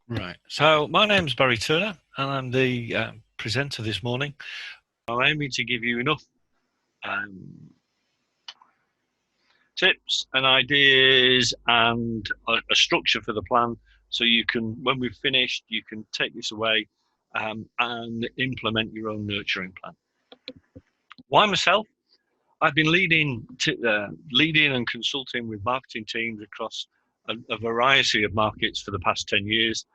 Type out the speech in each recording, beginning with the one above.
Right. So my name's Barry Turner, and I'm the presenter this morning. I'm aiming to give you enough um, tips and ideas and a structure for the plan, so you can, when we've finished, you can take this away and implement your own nurturing plan. Why myself? I've been leading and consulting with marketing teams across a variety of markets for the past 10 years.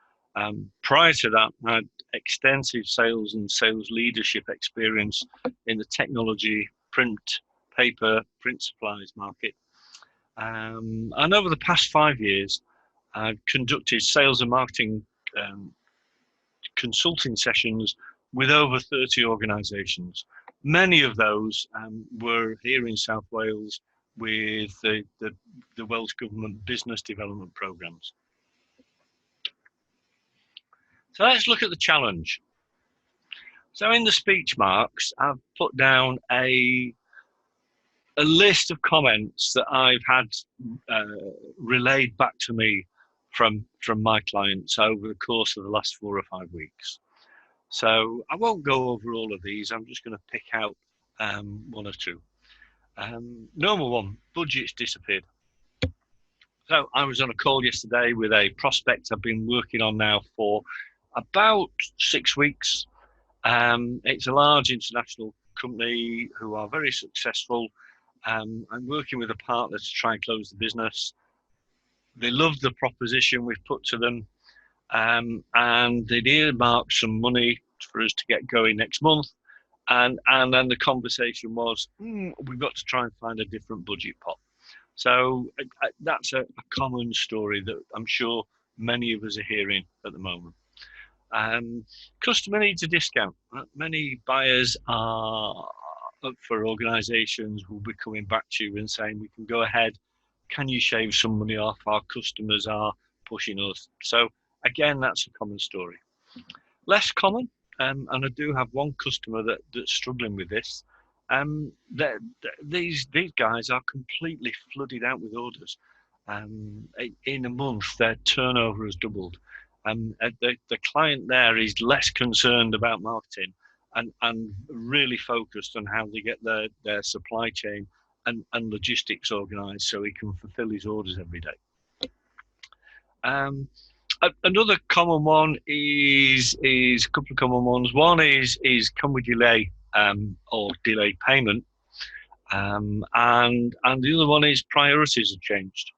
Prior to that, I had extensive sales and sales leadership experience in the technology, paper, print supplies market. And over the past 5 years, I've conducted sales and marketing consulting sessions with over 30 organisations. Many of those were here in South Wales with the Welsh Government business development programmes. So let's look at the challenge. So in the speech marks, I've put down a list of comments that I've had relayed back to me from my clients over the course of the last 4 or 5 weeks. So I won't go over all of these. I'm just going to pick out one or two. Number one, budgets disappeared. So I was on a call yesterday with a prospect I've been working on now for about 6 weeks. It's a large international company who are very successful. I'm working with a partner to try and close the business. They love the proposition we've put to them, and they'd earmarked some money for us to get going next month. And then the conversation was, we've got to try and find a different budget pot. So that's a common story that I'm sure many of us are hearing at the moment. Customer needs a discount. Many buyers are for organisations will be coming back to you and saying, we can go ahead. Can you shave some money off? Our customers are pushing us. So again, that's a common story. Less common, and I do have one customer that's struggling with this. These guys are completely flooded out with orders. In a month, their turnover has doubled. The client there is less concerned about marketing and really focused on how they get their supply chain and logistics organised so he can fulfil his orders every day. Another common one is a couple of common ones. One is can we delay or delay payment? And the other one is priorities have changed.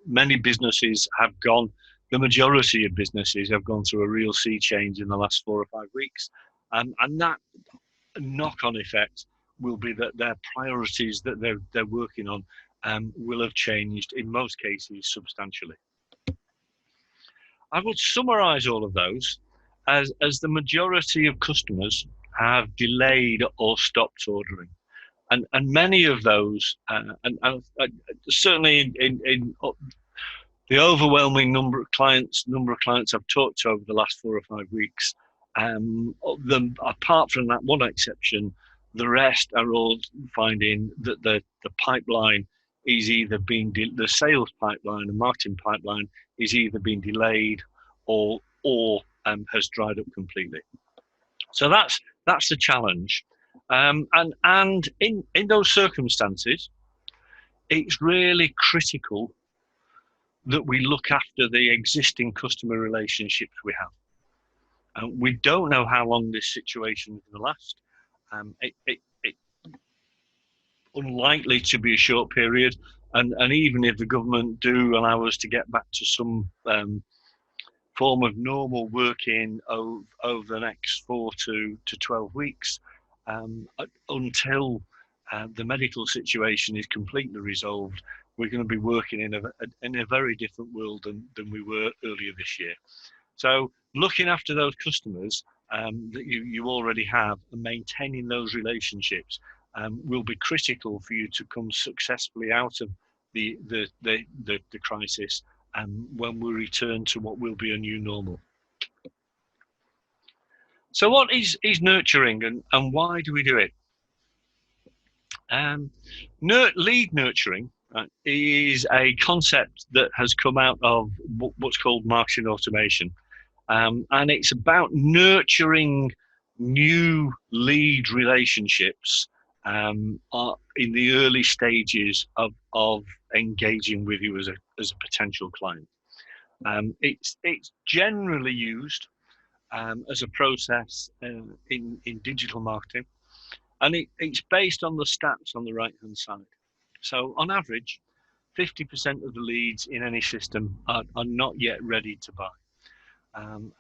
Many businesses have gone, the majority of businesses have gone through a real sea change in the last 4 or 5 weeks. And that knock-on effect will be that their priorities that they're working on will have changed, in most cases, substantially. I would summarise all of those as the majority of customers have delayed or stopped ordering. And many of those, certainly in the overwhelming number of clients I've talked to over the last 4 or 5 weeks, apart from that one exception, the rest are all finding that the pipeline is either being the sales pipeline and marketing pipeline is either being delayed or has dried up completely. So that's the challenge. And in those circumstances, it's really critical that we look after the existing customer relationships we have. We don't know how long this situation is going to last. It's unlikely to be a short period, and even if the government do allow us to get back to some form of normal working over the next 4 to 12 weeks, until the medical situation is completely resolved, we're going to be working in a very different world than we were earlier this year. So looking after those customers that you already have and maintaining those relationships will be critical for you to come successfully out of the crisis when we return to what will be a new normal. So what is nurturing and why do we do it? Lead nurturing is a concept that has come out of what's called marketing automation. And it's about nurturing new lead relationships in the early stages of engaging with you as a potential client. It's generally used as a process in digital marketing, and it's based on the stats on the right hand side. So on average, 50% of the leads in any system are not yet ready to buy. And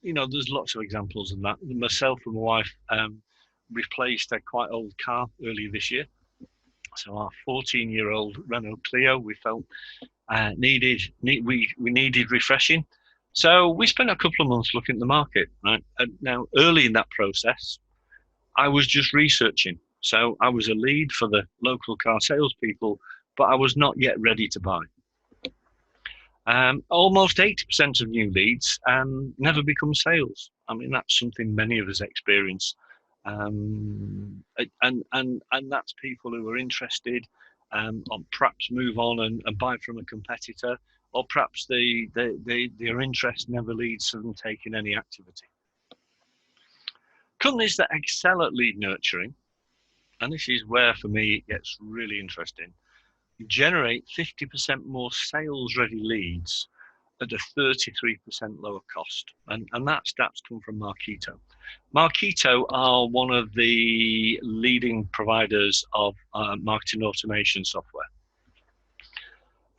you know, there's lots of examples of that. Myself and my wife replaced a quite old car earlier this year. So our 14-year-old Renault Clio, we felt we needed refreshing. So we spent a couple of months looking at the market. Right? And now, early in that process, I was just researching. So I was a lead for the local car salespeople, but I was not yet ready to buy. Almost 80% of new leads never become sales. I mean, that's something many of us experience. And that's people who are interested or perhaps move on and buy from a competitor, or perhaps their interest never leads to them taking any activity. Companies that excel at lead nurturing, and this is where for me it gets really interesting, generate 50% more sales-ready leads at a 33% lower cost. And that stats come from Marketo. Marketo are one of the leading providers of marketing automation software.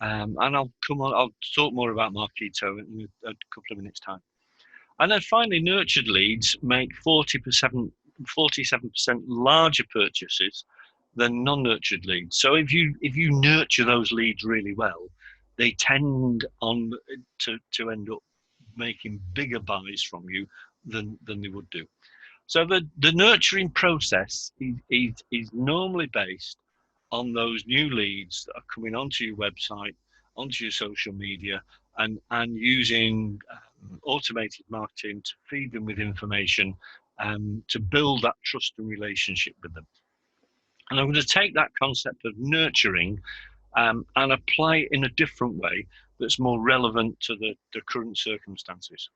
And I'll talk more about Marketo in a couple of minutes' time. And then finally, nurtured leads make 47% larger purchases than non-nurtured leads. So if you nurture those leads really well, they tend to end up making bigger buys from you than they would do. So the nurturing process is normally based on those new leads that are coming onto your website, onto your social media, and using automated marketing to feed them with information to build that trust and relationship with them. And I'm going to take that concept of nurturing and apply it in a different way that's more relevant to the current circumstances.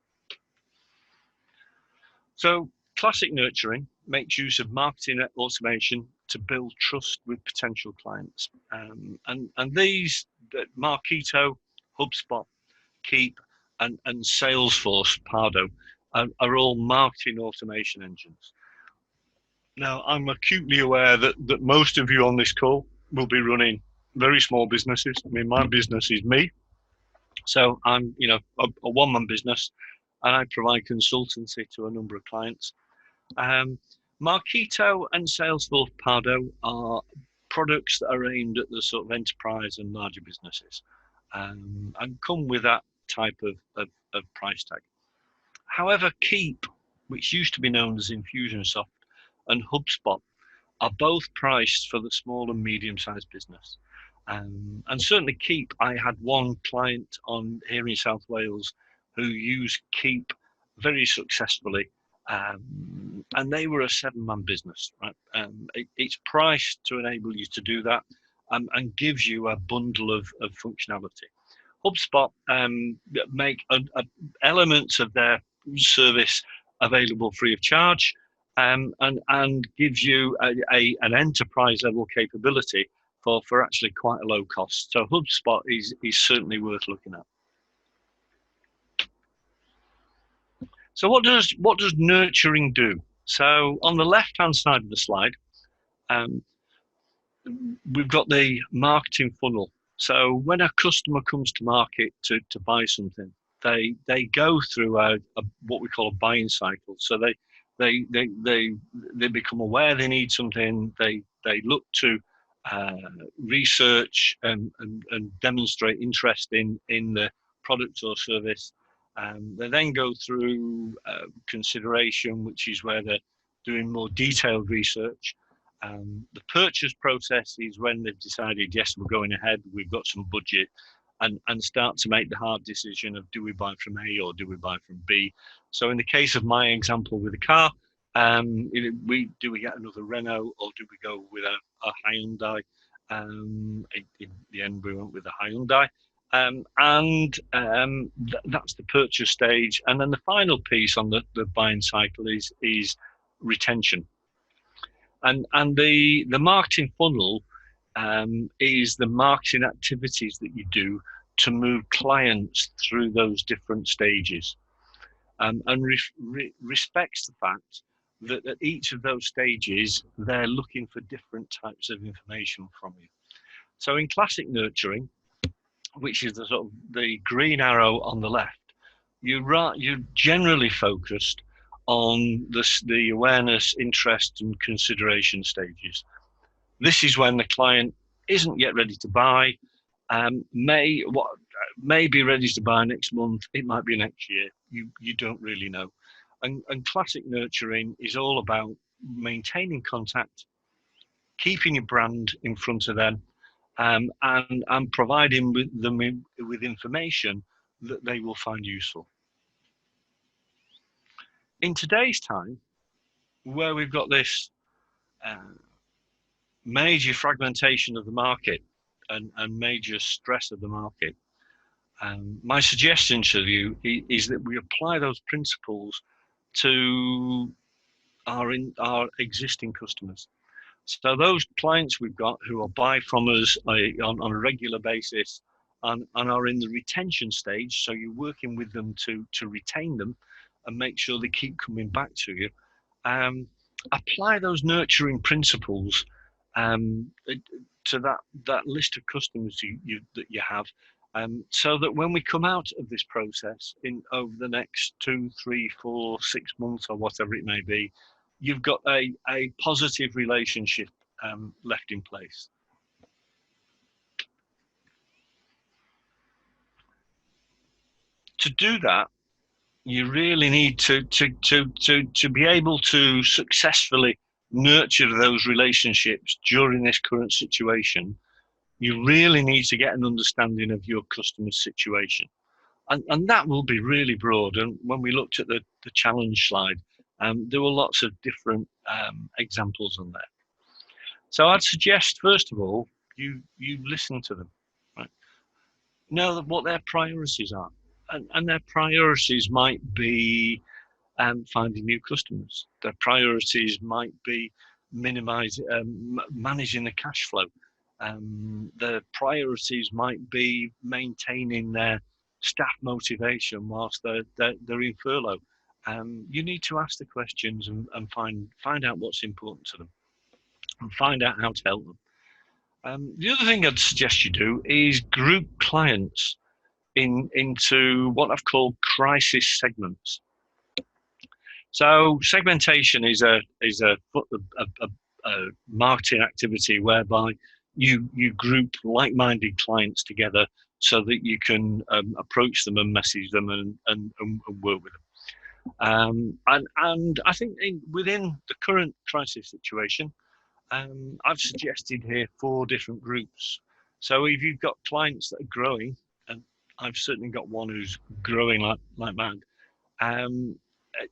So classic nurturing makes use of marketing automation to build trust with potential clients. And these, Marketo, HubSpot, Keep, and Salesforce, Pardo, are all marketing automation engines. Now, I'm acutely aware that most of you on this call will be running very small businesses. I mean, my business is me. So I'm, a one-man business, and I provide consultancy to a number of clients. Marketo and Salesforce Pardo are products that are aimed at the sort of enterprise and larger businesses, and come with that type of price tag. However, Keep, which used to be known as Infusionsoft, and HubSpot are both priced for the small and medium-sized business. And certainly Keep, I had one client here in South Wales who used Keep very successfully, and they were a 7-man business. Right? It's priced to enable you to do that, and gives you a bundle of functionality. HubSpot make elements of their service available free of charge, and gives you an enterprise level capability for actually quite a low cost. So HubSpot is certainly worth looking at. So what does nurturing do? So on the left hand side of the slide, we've got the marketing funnel. So when a customer comes to market to buy something, they go through what we call a buying cycle. So they become aware they need something. They look to research and demonstrate interest in the product or service. They then go through consideration, which is where they're doing more detailed research. The purchase process is when they've decided, yes, we're going ahead, we've got some budget, and start to make the hard decision of, do we buy from A or do we buy from B? So in the case of my example with a car, do we get another Renault or do we go with a Hyundai? In the end, we went with a Hyundai. That's the purchase stage. And then the final piece on the buying cycle is retention. And the marketing funnel is the marketing activities that you do to move clients through those different stages, and respects the fact that at each of those stages they're looking for different types of information from you. So in classic nurturing, which is the sort of the green arrow on the left, you're generally focused on the awareness, interest, and consideration stages. This is when the client isn't yet ready to buy, may be ready to buy next month, it might be next year. You don't really know. And classic nurturing is all about maintaining contact, keeping your brand in front of them, and providing them with information that they will find useful. In today's time, where we've got this major fragmentation of the market and major stress of the market, my suggestion to you is that we apply those principles to our existing customers. So those clients we've got who will buy from us on a regular basis and are in the retention stage, so you're working with them to retain them and make sure they keep coming back to you. Apply those nurturing principles to that list of customers that you have, so that when we come out of this process over the next 2, 3, 4, 6 months or whatever it may be, you've got a positive relationship left in place. To do that, you really need to be able to successfully nurture those relationships during this current situation. You really need to get an understanding of your customer's situation. And that will be really broad. And when we looked at the challenge slide, there were lots of different examples on there. So I'd suggest, first of all, you listen to them, right? Know what their priorities are. And their priorities might be finding new customers. Their priorities might be managing the cash flow. Their priorities might be maintaining their staff motivation whilst they're in furlough. You need to ask the questions and find out what's important to them and find out how to help them. The other thing I'd suggest you do is group clients into what I've called crisis segments. So segmentation is a marketing activity whereby you group like-minded clients together so that you can approach them and message them and work with them. And I think within the current crisis situation, I've suggested here 4 different groups. So if you've got clients that are growing, and I've certainly got one who's growing like mad,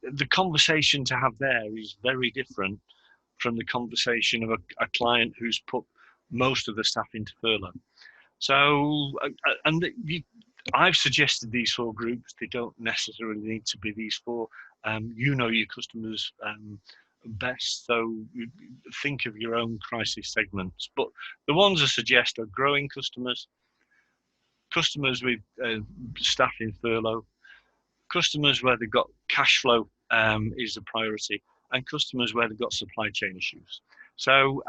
the conversation to have there is very different from the conversation of a client who's put most of the staff into furlough. So, I've suggested these 4 groups. They don't necessarily need to be these 4. You know your customers best, so think of your own crisis segments. But the ones I suggest are growing customers, customers with staff in furlough, customers where they've got cash flow is a priority, and customers where they've got supply chain issues. So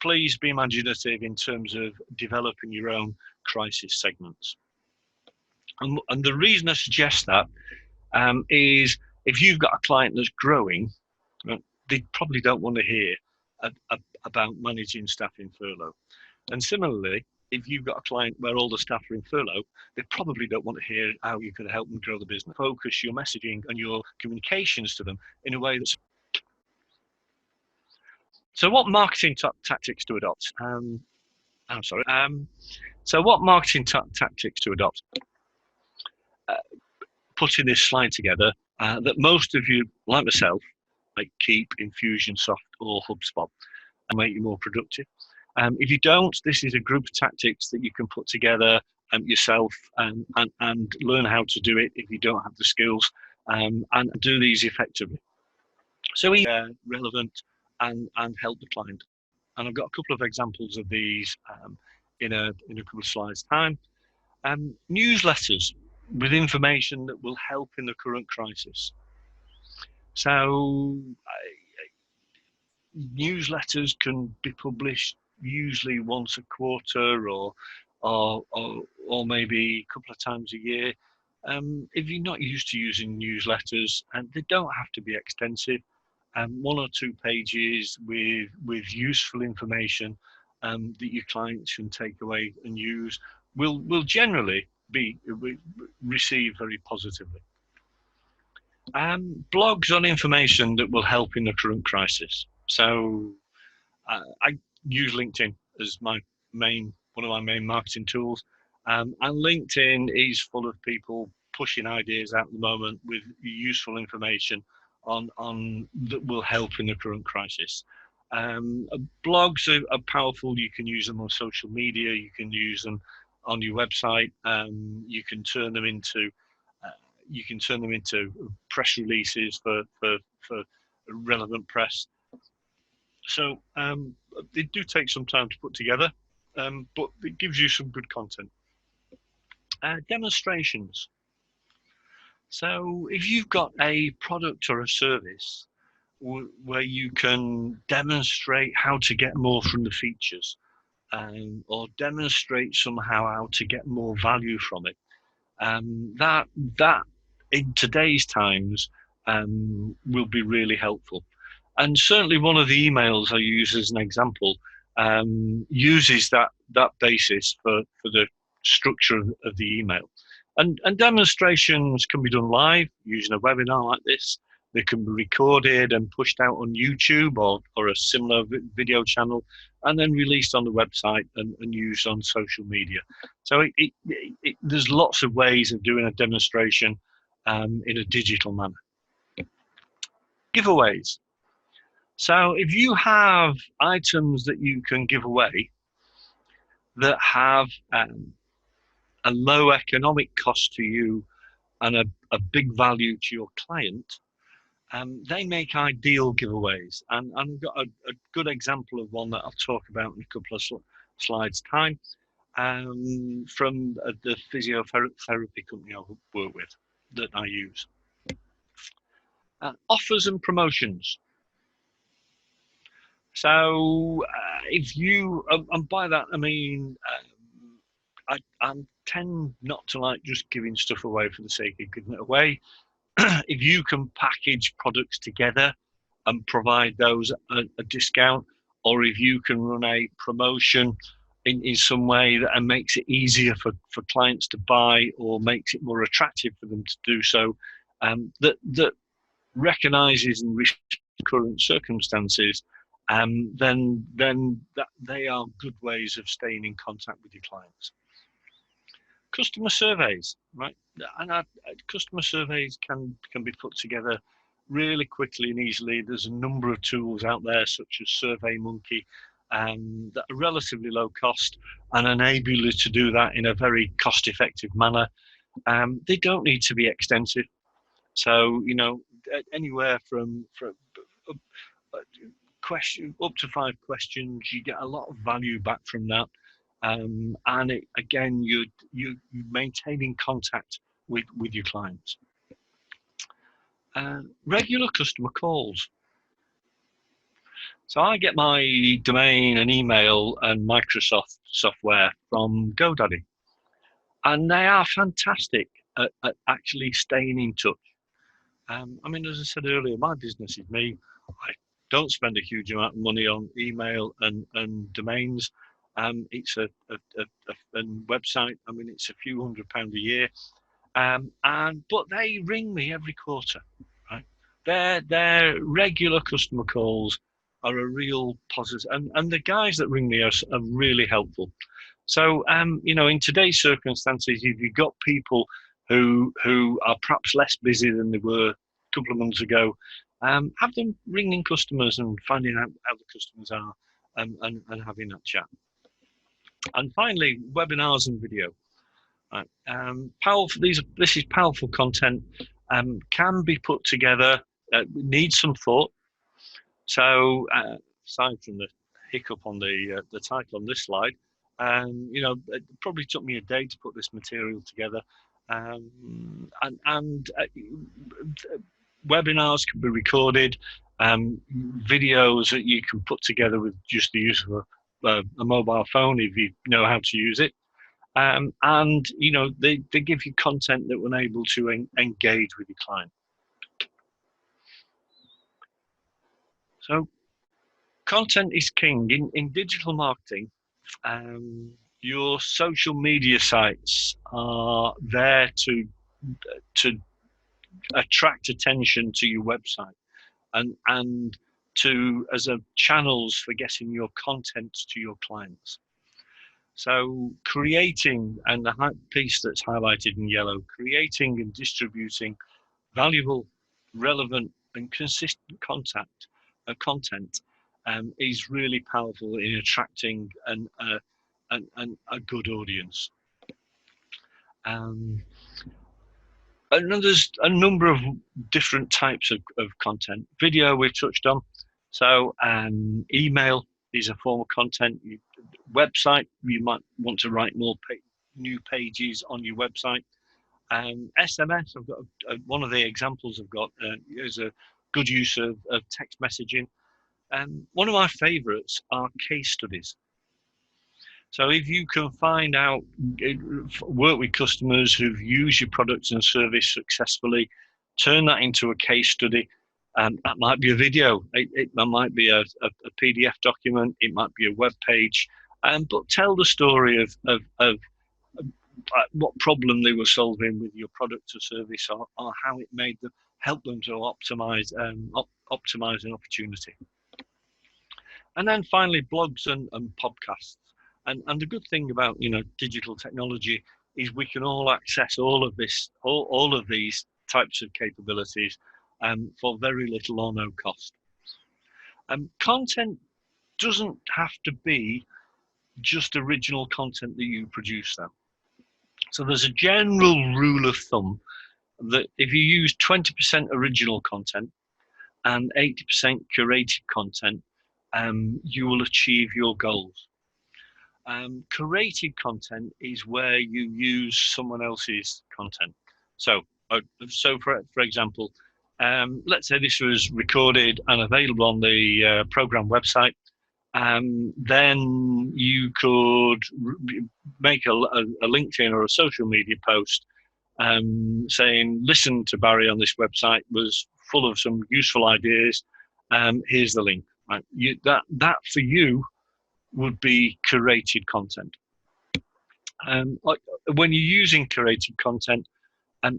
please be imaginative in terms of developing your own crisis segments. And the reason I suggest that is if you've got a client that's growing, they probably don't want to hear about managing staff in furlough. And similarly, if you've got a client where all the staff are in furlough, they probably don't want to hear how you can help them grow the business. Focus your messaging and your communications to them in a way that's... So what marketing tactics to adopt? So what marketing tactics to adopt? Putting this slide together that most of you, like myself, like Keep, Infusionsoft or HubSpot, and make you more productive. If you don't, this is a group of tactics that you can put together yourself, and learn how to do it if you don't have the skills, and do these effectively. So we relevant and help the client. And I've got a couple of examples of these in a couple of slides time. Newsletters with information that will help in the current crisis. So newsletters can be published usually once a quarter, or maybe a couple of times a year. If you're not used to using newsletters, and they don't have to be extensive, 1 or 2 pages with useful information that your clients can take away and use will generally be received very positively. Blogs on information that will help in the current crisis. So I use LinkedIn as one of my main marketing tools, and LinkedIn is full of people pushing ideas out at the moment with useful information on that will help in the current crisis. Blogs are powerful. You can use them on social media. You can use them on your website. You can turn them into press releases for relevant press. So they do take some time to put together, but it gives you some good content. Demonstrations. So if you've got a product or a service where you can demonstrate how to get more from the features, or demonstrate somehow how to get more value from it, that in today's times will be really helpful. And certainly one of the emails I use as an example uses that basis for the structure of the email. And demonstrations can be done live using a webinar like this. They can be recorded and pushed out on YouTube or a similar video channel, and then released on the website and used on social media. So there's lots of ways of doing a demonstration in a digital manner. Giveaways. So if you have items that you can give away that have a low economic cost to you and a big value to your client, they make ideal giveaways. And I've got a good example of one that I'll talk about in a couple of slides time, from the physiotherapy company I work with that I use. Offers and promotions. So if you, and by that I mean, I tend not to like just giving stuff away for the sake of giving it away. If you can package products together and provide those a discount, or if you can run a promotion in some way that makes it easier for clients to buy, or makes it more attractive for them to do so, that recognises and respects current circumstances, then they are good ways of staying in contact with your clients. Customer surveys, right? And customer surveys can be put together really quickly and easily. There's a number of tools out there, such as SurveyMonkey, that are relatively low cost and enable you to do that in a very cost-effective manner. They don't need to be extensive. So, anywhere from up to 5 questions, you get a lot of value back from that. And again, you're maintaining contact with your clients. Regular customer calls. So I get my domain and email and Microsoft software from GoDaddy, and they are fantastic at actually staying in touch. I mean, as I said earlier, my business is me. I don't spend a huge amount of money on email and domains. It's a website. I mean, it's a few £100 a year, but they ring me every quarter, right? Their regular customer calls are a real positive, and the guys that ring me are really helpful. So, in today's circumstances, if you've got people who are perhaps less busy than they were a couple of months ago, have them ringing customers and finding out how the customers are, and having that chat. And finally, webinars and video. Right. This is powerful content. Can be put together. Needs some thought. So aside from the hiccup on the title on this slide, it probably took me a day to put this material together. And webinars can be recorded, videos that you can put together with just the use of a mobile phone if you know how to use it. And they give you content that will enable to engage with your client. So content is king in digital marketing. Your social media sites are there to attract attention to your website and to as a channels for getting your content to your clients. So creating, and the piece that's highlighted in yellow, creating and distributing valuable, relevant and consistent content is really powerful in attracting a good audience. And there's a number of different types of content. Video we've touched on. So email is a form of content. Website, you might want to write more new pages on your website. SMS, I've got one of the examples I've got is a good use of text messaging. One of my favorites are case studies. So if you can find out, work with customers who've used your products and service successfully, turn that into a case study. That might be a video, it might be a PDF document, it might be a web page, but tell the story of what problem they were solving with your product or service, or how it made them help them to optimize an opportunity. And then finally, blogs and podcasts. And the good thing about digital technology is we can all access all of these types of capabilities for very little or no cost. Content doesn't have to be just original content that you produce, though. So there's a general rule of thumb that if you use 20% original content and 80% curated content, you will achieve your goals. Curated content is where you use someone else's content. So for example, let's say this was recorded and available on the program website. Then you could make a LinkedIn or a social media post saying, listen to Barry on this website, was full of some useful ideas. Here's the link. Right? That for you would be curated content. When you're using curated content,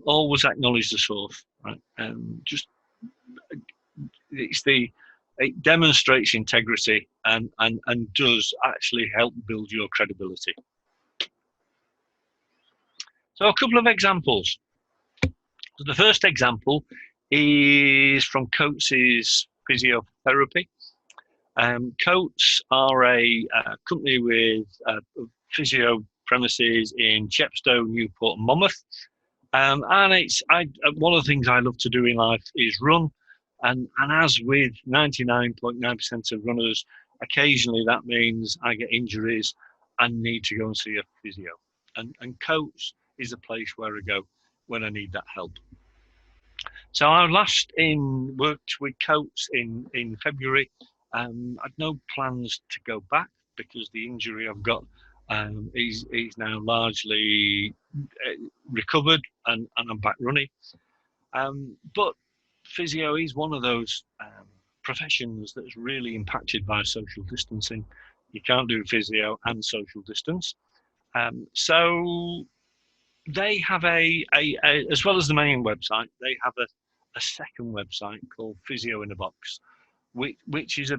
always acknowledge the source. Right? It demonstrates integrity and does actually help build your credibility. So a couple of examples. So the first example is from Coates' Physiotherapy. Coates are a company with physio premises in Chepstow, Newport and Monmouth. And one of the things I love to do in life is run. And as with 99.9% of runners, occasionally that means I get injuries and need to go and see a physio. And Coates is a place where I go when I need that help. So I last worked with Coates in February. I'd no plans to go back because the injury I've got is now largely recovered and I'm back running. But physio is one of those professions that's really impacted by social distancing. You can't do physio and social distance. So they have as well as the main website, they have a second website called Physio in a Box, which is a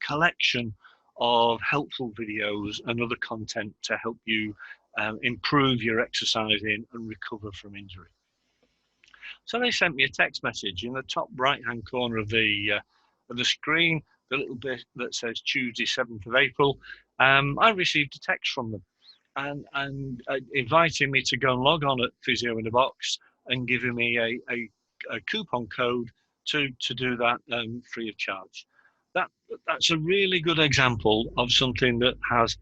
collection of helpful videos and other content to help you improve your exercising and recover from injury. So they sent me a text message in the top right-hand corner of the screen, the little bit that says Tuesday, 7th of April. I received a text from them. and inviting me to go and log on at Physio in a Box and giving me a coupon code to do that free of charge. That's a really good example of something that has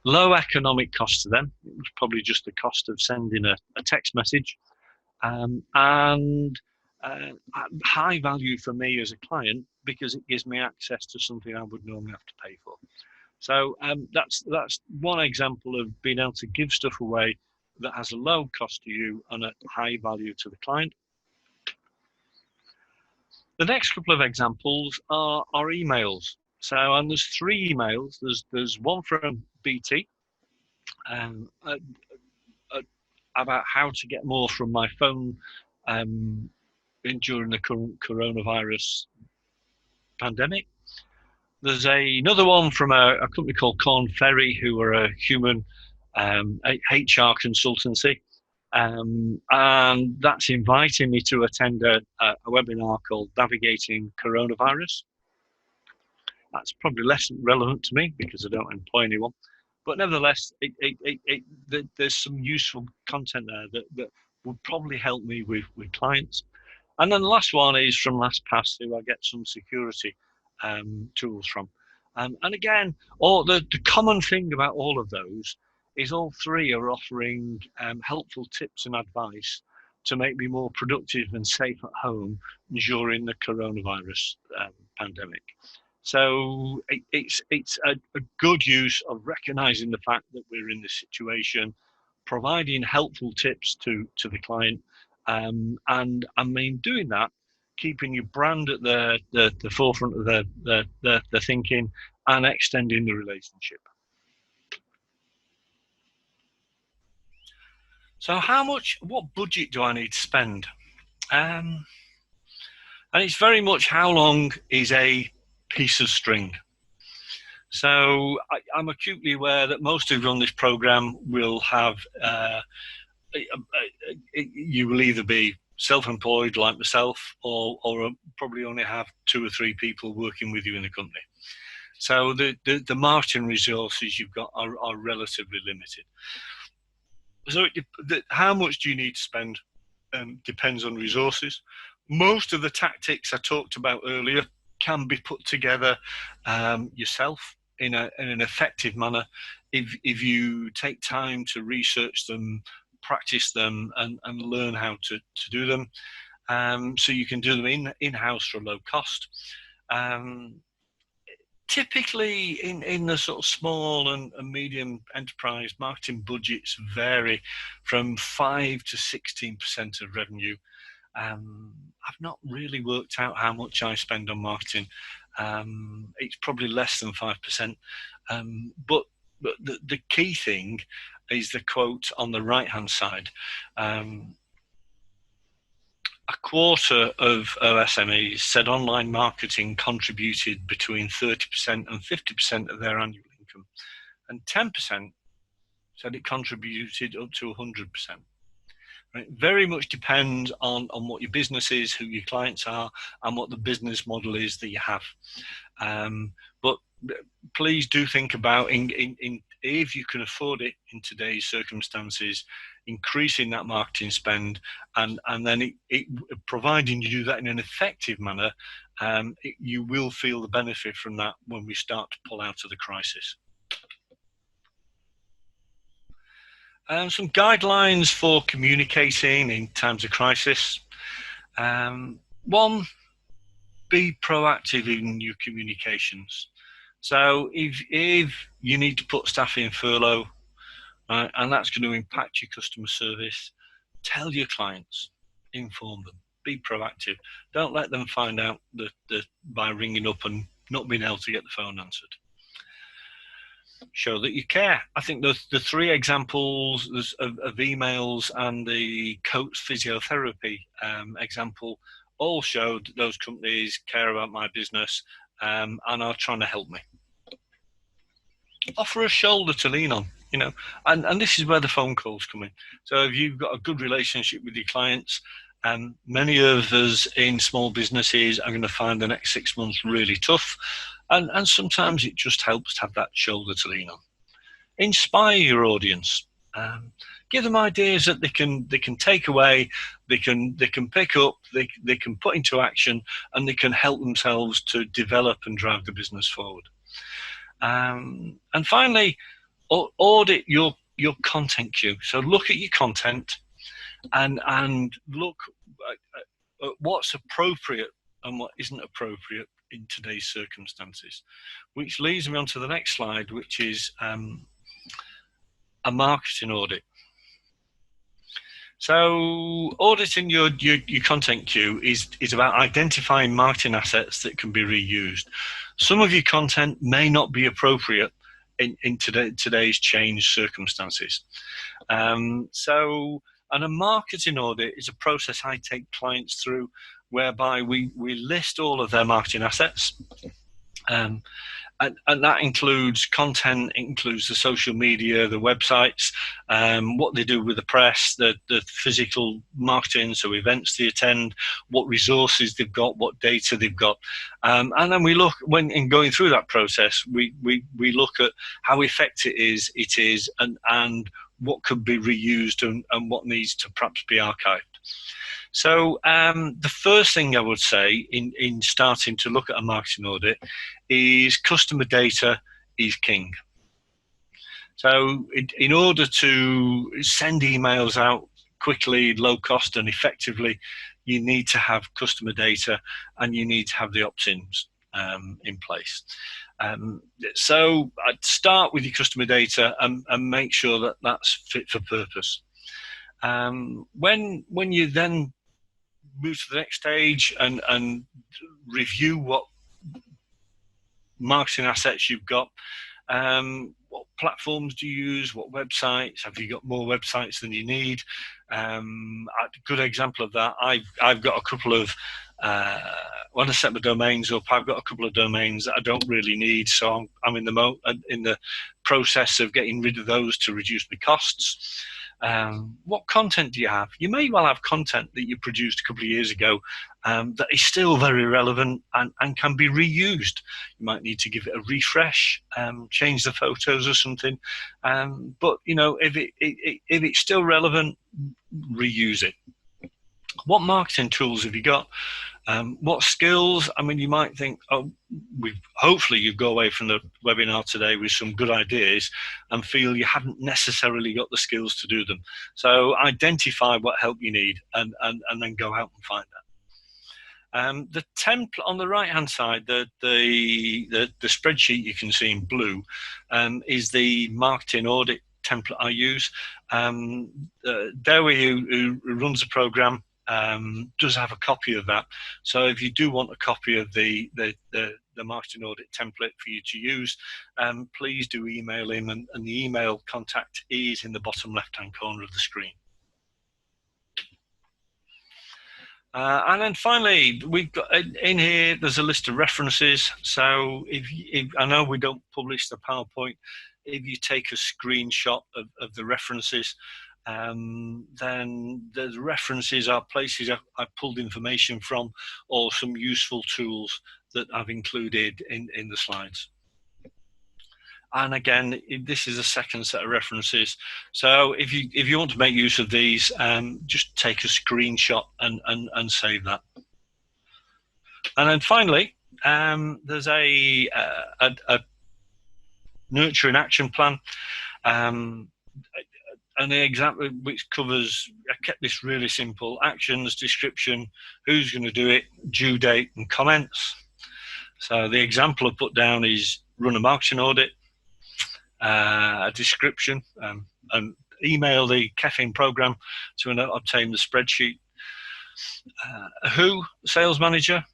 low economic cost to them. It was probably just the cost of sending a text message, and high value for me as a client because it gives me access to something I would normally have to pay for. So that's one example of being able to give stuff away that has a low cost to you and a high value to the client. The next couple of examples are emails. So, and there's 3 emails. There's one from BT about how to get more from my phone during the current coronavirus pandemic. There's another one from a company called Corn Ferry, who are a human HR consultancy. And that's inviting me to attend a webinar called Navigating Coronavirus. That's probably less relevant to me because I don't employ anyone. But nevertheless, there's some useful content there that would probably help me with clients. And then the last one is from LastPass, who I get some security tools from. And again, the common thing about all of those is all 3 are offering helpful tips and advice to make me more productive and safe at home during the coronavirus pandemic. So it's a good use of recognizing the fact that we're in this situation, providing helpful tips to the client, and I mean doing that, keeping your brand at the forefront of the thinking and extending the relationship. So what budget do I need to spend? And it's very much how long is a piece of string. So I'm acutely aware that most of you on this program will have, you will either be self-employed like myself, or probably only have 2 or 3 people working with you in the company. So the marketing resources you've got are relatively limited. So how much do you need to spend depends on resources. Most of the tactics I talked about earlier can be put together yourself in an effective manner if you take time to research them, practice them, and learn how to do them. So you can do them in-house for a low cost. Typically in the sort of small and medium enterprise, marketing budgets vary from 5 to 16% of revenue. I've not really worked out how much I spend on marketing. It's probably less than 5%. But the key thing is the quote on the right-hand side. A quarter of SMEs said online marketing contributed between 30% and 50% of their annual income, and 10% said it contributed up to 100%. Right? Very much depends on what your business is, who your clients are, and what the business model is that you have. But please do think about, if you can afford it in today's circumstances, increasing that marketing spend, and then providing you do that in an effective manner, you will feel the benefit from that when we start to pull out of the crisis. Some guidelines for communicating in times of crisis. 1, be proactive in your communications. So if you need to put staff in furlough, and that's going to impact your customer service, tell your clients, inform them, be proactive. Don't let them find out that by ringing up and not being able to get the phone answered. Show that you care. I think the 3 examples of emails and the coach physiotherapy example all showed that those companies care about my business and are trying to help me. Offer a shoulder to lean on, and this is where the phone calls come in. So if you've got a good relationship with your clients, many of us in small businesses are going to find the next 6 months really tough, and sometimes it just helps to have that shoulder to lean on. inspire your audience. Give them ideas that they can take away, they can pick up, they can put into action, and they can help themselves to develop and drive the business forward. And finally, audit your content queue. So look at your content and look at what's appropriate and what isn't appropriate in today's circumstances, which leads me on to the next slide, which is a marketing audit. So auditing your content queue is about identifying marketing assets that can be reused. Some of your content may not be appropriate in today's changed circumstances. And a marketing audit is a process I take clients through whereby we list all of their marketing assets. And that includes content, it includes the social media, the websites, what they do with the press, the physical marketing, so events they attend, what resources they've got, what data they've got. And then we look, when in going through that process, we look at how effective it is and what could be reused and what needs to perhaps be archived. So the first thing I would say in starting to look at a marketing audit is customer data is king. So in order to send emails out quickly, low cost and effectively, you need to have customer data and you need to have the opt-ins in place. So I'd start with your customer data and make sure that that's fit for purpose. When you then move to the next stage and review what marketing assets you've got, what platforms do you use, what websites, have you got more websites than you need? A good example of that, I've got a couple of when I set my domains up, I've got a couple of domains that I don't really need, so I'm in the process of getting rid of those to reduce my costs. What content do you have? You may well have content that you produced a couple of years ago that is still very relevant and can be reused. You might need to give it a refresh, change the photos or something. But you know, if it's still relevant, reuse it. What marketing tools have you got? What skills? I mean, you might think, oh, hopefully you go away from the webinar today with some good ideas and feel you haven't necessarily got the skills to do them. So identify what help you need and then go out and find that. The template on the right hand side, the spreadsheet you can see in blue, is the marketing audit template I use. Dewi, who runs the program, does have a copy of that. So if you do want a copy of the marketing audit template for you to use, please do email him, and the email contact is in the bottom left hand corner of the screen. And then finally, we've got in here, there's a list of references. So if I know we don't publish the PowerPoint, if you take a screenshot of the references, then the references are places I've pulled information from, or some useful tools that I've included in the slides. And again, this is a second set of references. So if you want to make use of these, just take a screenshot and save that. And then finally, there's a nurturing action plan. An example which covers, I kept this really simple: actions, description, who's going to do it, due date, and comments. So the example I put down is run a marketing audit, a description, and email the CEFN program to obtain the spreadsheet. Who, sales manager,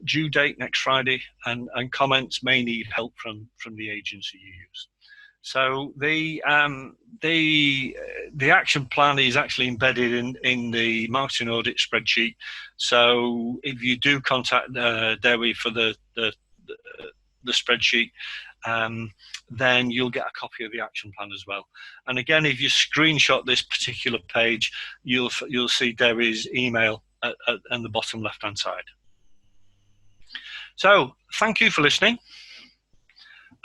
due date next Friday, and comments may need help from the agency you use. So the action plan is actually embedded in the marketing audit spreadsheet. So if you do contact Dewi for the spreadsheet, then you'll get a copy of the action plan as well. And again, if you screenshot this particular page, you'll see Dewi's email on the bottom left hand side. So thank you for listening.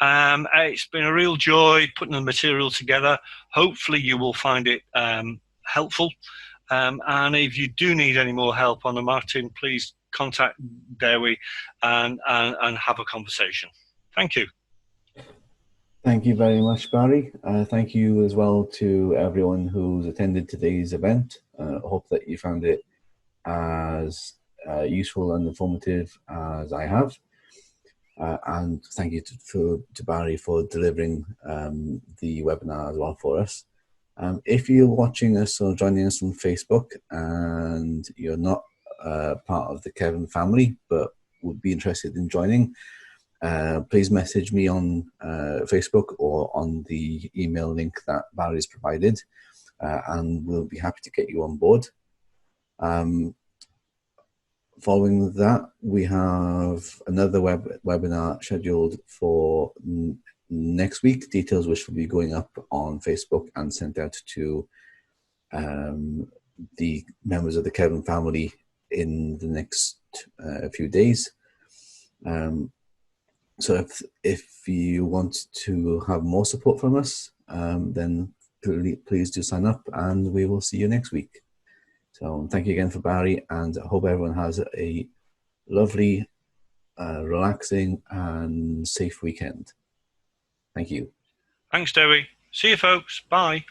It's been a real joy putting the material together. Hopefully you will find it helpful. And if you do need any more help on the marketing, please contact Dewi and have a conversation. Thank you. Thank you very much, Barry. Thank you as well to everyone who's attended today's event. I hope that you found it as useful and informative as I have. And thank you to Barry for delivering the webinar as well for us. If you're watching us or joining us on Facebook and you're not part of the CEFN family but would be interested in joining, please message me on Facebook or on the email link that Barry's provided, and we'll be happy to get you on board. Following that, we have another webinar scheduled for next week, details which will be going up on Facebook and sent out to the members of the CEFN family in the next few days. So if you want to have more support from us, then please do sign up, and we will see you next week. So thank you again for Barry, and I hope everyone has a lovely, relaxing and safe weekend. Thank you. Thanks, Dewi. See you, folks. Bye.